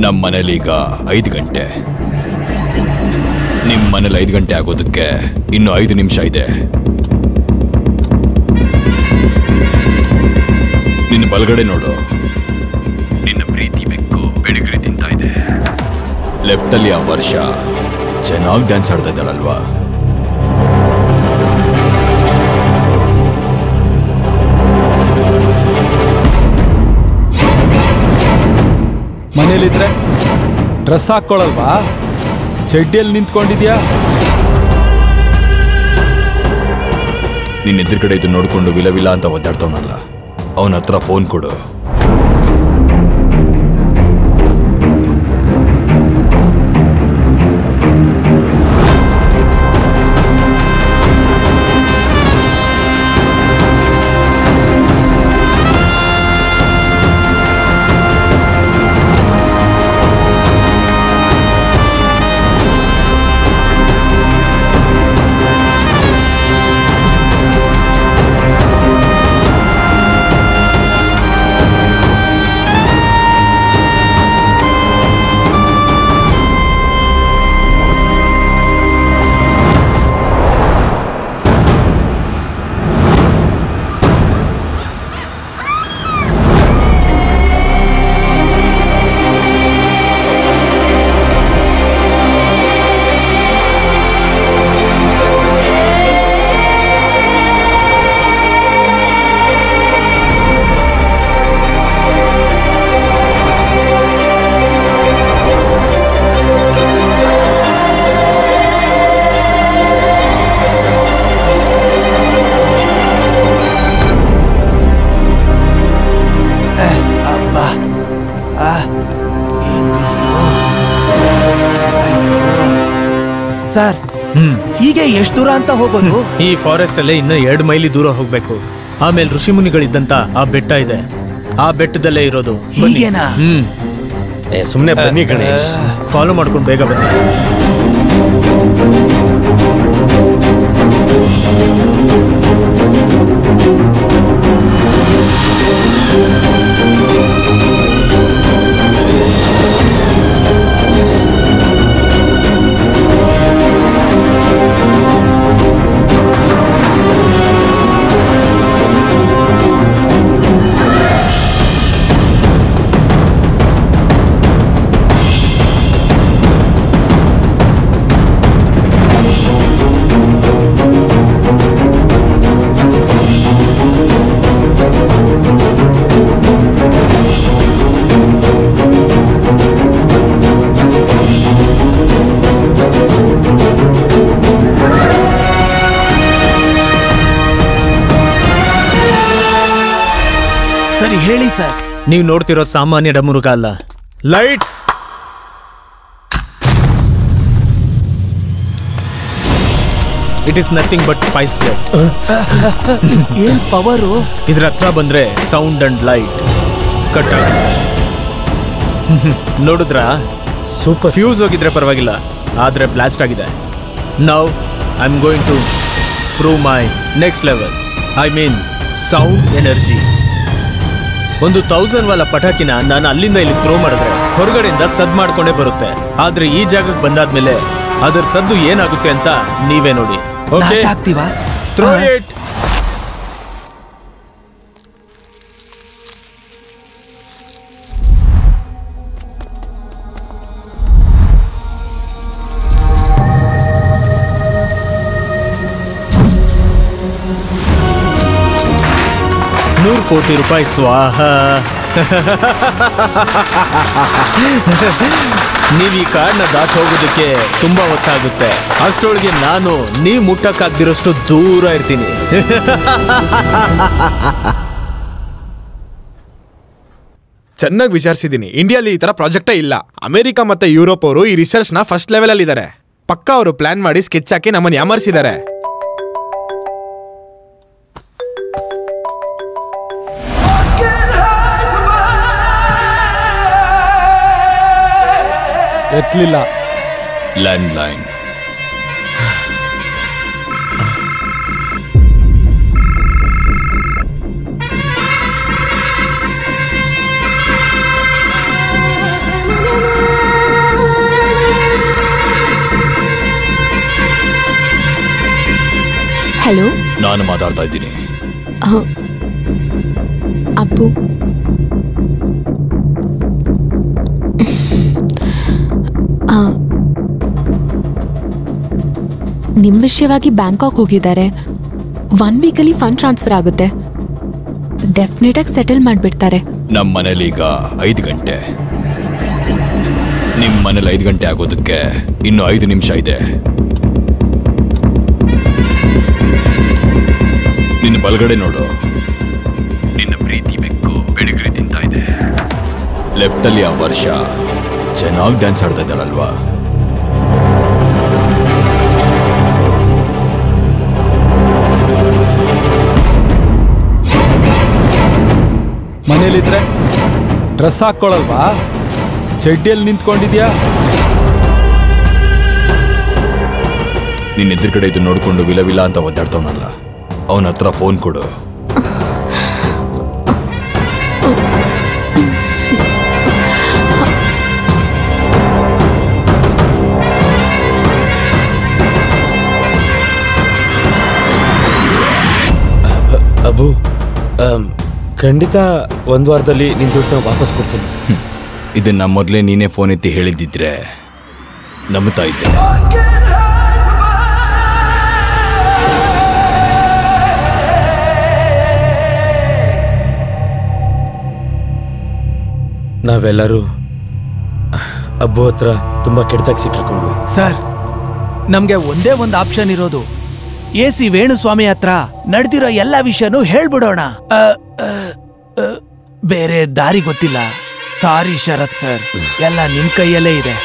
ನಮ್ಮ ಮನೇಲಿ ಈಗ 5 ಗಂಟೆ. ನಿಮ್ಮ ಮನೇಲಿ 5 ಗಂಟೆ ಆಗೋದಕ್ಕೆ ಇನ್ನು 5 ನಿಮಿಷ ಇದೆ. ನಿನ್ನ ಬಲಗಡೆ ನೋಡು, ನಿನ್ನ ಪ್ರೀತಿ ಬೆಕ್ಕು ಬೆಡಿಗಿರಿ ತಿಂತಾ ಇದೆ. ಲೆಫ್ಟಲ್ಲಿ ಆ ವರ್ಷ ಚೆನ್ನಾಗಿ ಡ್ಯಾನ್ಸ್ ಆಡ್ತಾ ಇದ್ದಾಳಲ್ವಾ? ಮನೇಲಿದ್ರೆ ಡ್ರೆಸ್ ಹಾಕ್ಕೊಳ್ಳಲ್ವಾ? ಚಡ್ಡಿಯಲ್ಲಿ ನಿಂತ್ಕೊಂಡಿದ್ಯಾ? ನಿನ್ನ ಎದುರುಗಡೆ ಇದು ನೋಡ್ಕೊಂಡು ವಿಲವಿಲ ಅಂತ ಒದ್ದಾಡ್ತವನಲ್ಲ, ಅವನ ಹತ್ರ ಫೋನ್ ಕೊಡು. ಸರ್, ಹೀಗೆ ಎಷ್ಟು ದೂರ ಅಂತ ಹೋಗೋದು? ಈ ಫಾರೆಸ್ಟ್ ಅಲ್ಲೇ ಇನ್ನ 2 ಮೈಲಿ ದೂರ ಹೋಗ್ಬೇಕು. ಆಮೇಲೆ ಋಷಿ ಮುನಿಗಳಿದ್ದಂತ ಆ ಬೆಟ್ಟ ಇದೆ, ಆ ಬೆಟ್ಟದಲ್ಲೇ ಇರೋದು. ಹೀಗೇನಾ? ಸುಮ್ನೆ ಬನ್ನಿ ಗಣೇಶ್, ಫಾಲೋ ಮಾಡ್ಕೊಂಡು ಬೇಗ ಬನ್ನಿ. ಸರಿ ಹೇಳಿ ಸರ್. ನೀವು ನೋಡ್ತಿರೋದು ಸಾಮಾನ್ಯ ಡಮರುಗ ಅಲ್ಲ. Lights! It is nothing but Spice jet. ಏನ್ ಪವರು? ಇದ್ರ ಹತ್ರ ಬಂದ್ರೆ ಸೌಂಡ್ ಅಂಡ್ ಲೈಟ್ ಕಟ್ ಆಗುತ್ತೆ. ನೋಡಿದ್ರಾ? ಸೂಪರ್. ಫ್ಯೂಸ್ ಹೋಗಿದ್ರೆ ಪರವಾಗಿಲ್ಲ, ಆದ್ರೆ ಬ್ಲಾಸ್ಟ್ ಆಗಿದೆ. Now I am going to prove my next level. I mean sound energy. ಒಂದು 1000 ವಾಲ ಪಟಾಕಿನ ನಾನು ಅಲ್ಲಿಂದ ಇಲ್ಲಿ ಥ್ರೋ ಮಾಡಿದ್ರೆ ಹೊರಗಡೆಯಿಂದ ಸದ್ದು ಮಾಡ್ಕೊಂಡೇ ಬರುತ್ತೆ. ಆದ್ರೆ ಈ ಜಾಗಕ್ಕೆ ಬಂದಾದ್ಮೇಲೆ ಅದರ ಸದ್ದು ಏನಾಗುತ್ತೆ ಅಂತ ನೀವೇ ನೋಡಿ. ನಾಶ ಆಗ್ತೀವಾ? Throw it. ₹100 ಕೋಟಿ ಸ್ವಾಹ. ನೀವು ಈ ಕಾಡನ್ನ ದಾಟ್ ಹೋಗೋದಕ್ಕೆ ತುಂಬಾ ಹೊತ್ತಾಗುತ್ತೆ. ಅಷ್ಟೊಳಗೆ ನಾನು ನೀವು ಮುಟ್ಟಕ್ಕಾಗ್ದಿರೋಷ್ಟು ದೂರ ಇರ್ತೀನಿ. ಚೆನ್ನಾಗಿ ವಿಚಾರಿಸಿದ್ದೀನಿ. ಇಂಡಿಯಾಲಿ ಈ ತರ ಪ್ರಾಜೆಕ್ಟೇ ಇಲ್ಲ. ಅಮೆರಿಕ ಮತ್ತೆ ಯುರೋಪ್ ಅವರು ಈ ರಿಸರ್ಚ್ ನ ಫಸ್ಟ್ ಲೆವೆಲ್ ಅಲ್ಲಿ ಇದ್ದಾರೆ. ಪಕ್ಕ ಅವರು ಪ್ಲಾನ್ ಮಾಡಿ ಸ್ಕೆಚ್ ಹಾಕಿ ನಮ್ಮನ್ನು ಯಾಮರ್ಸಿದ್ದಾರೆ. ಎತ್ತಲಿಲ್ಲ. Landline. ಹಲೋ, ನಾನು ಮಾತಾಡ್ತಾ ಇದ್ದೀನಿ. ಅಪ್ಪು. ನಿಮ್ ವಿಷಯವಾಗಿ ಬ್ಯಾಂಕಾಕ್ ಹೋಗಿದ್ದಾರೆ. 1 ವೀಕಲ್ಲಿ ಫಂಡ್ ಟ್ರಾನ್ಸ್ಫರ್ ಆಗುತ್ತೆ. ಡೆಫಿನೆಟ್ ಆಗಿ ಸೆಟಲ್ ಮಾಡ್ಬಿಡ್ತಾರೆ. ನಮ್ಮ ಮನೇಲಿ ಈಗ 5 ಗಂಟೆ. ನಿಮ್ಮ ಮನೇಲಿ 5 ಗಂಟೆ ಆಗೋದಕ್ಕೆ ಇನ್ನು 5 ನಿಮಿಷ ಇದೆ. ನಿನ್ನ ಬಲಗಡೆ ನೋಡು. ನಿನ್ನ ಪ್ರೀತಿ ಬೆಕ್ಕು ಬೆಡಗಿರಿ ತಿಂತಾ ಇದೆ. ಲೆಫ್ಟಲ್ಲಿ ಆ ವರ್ಷ ಚೆನ್ನಾಗಿ ಡ್ಯಾನ್ಸ್ ಆಡ್ತಾ ಇದ್ದಾಳಲ್ವಾ? ಮನೇಲಿದ್ರೆ ಡ್ರೆಸ್ ಹಾಕ್ಕೊಳಲ್ವಾ? ಚಡ್ಡಿಯಲ್ಲಿ ನಿಂತ್ಕೊಂಡಿದ್ಯಾ? ನಿನ್ನ ಎದುರು ಕಡೆ ಇದು ನೋಡ್ಕೊಂಡು ವಿಲವಿಲ ಅಂತ ಒದ್ದಾಡ್ತವನಲ್ಲ, ಅವನ ಹತ್ರ ಫೋನ್ ಕೊಡು. ಅಬು, ಖಂಡಿತ 1 ವಾರದಲ್ಲಿ ನಿನ್ ದುಡ್ಡನ್ನ ವಾಪಸ್ ಕೊಡ್ತೀನಿ. ಇದನ್ನ ಮೊದಲೇ ನೀನೇ ಫೋನ್ ಎತ್ತಿ ಹೇಳಿದ್ದಿದ್ರೆ ನಂಬ್ತಾ ಇದ್ದೆ. ನಾವೆಲ್ಲರೂ ಅಬ್ಬು ಹತ್ರ ತುಂಬಾ ಕೆಟ್ಟದಾಗಿ ಸಿಕ್ಕಾಕೊಂಡ್ವಿ. ಸರ್, ನಮ್ಗೆ ಒಂದೇ ಒಂದು ಆಪ್ಷನ್ ಇರೋದು. AC ವೇಣುಸ್ವಾಮಿ ಹತ್ರ ನಡೆದಿರೋ ಎಲ್ಲ ವಿಷಯನೂ ಹೇಳ್ಬಿಡೋಣ. ಬೇರೆ ದಾರಿ ಗೊತ್ತಿಲ್ಲ. ಸಾರಿ ಶರತ್ ಸರ್, ಎಲ್ಲ ನಿಮ್ ಕೈಯಲ್ಲೇ ಇದೆ.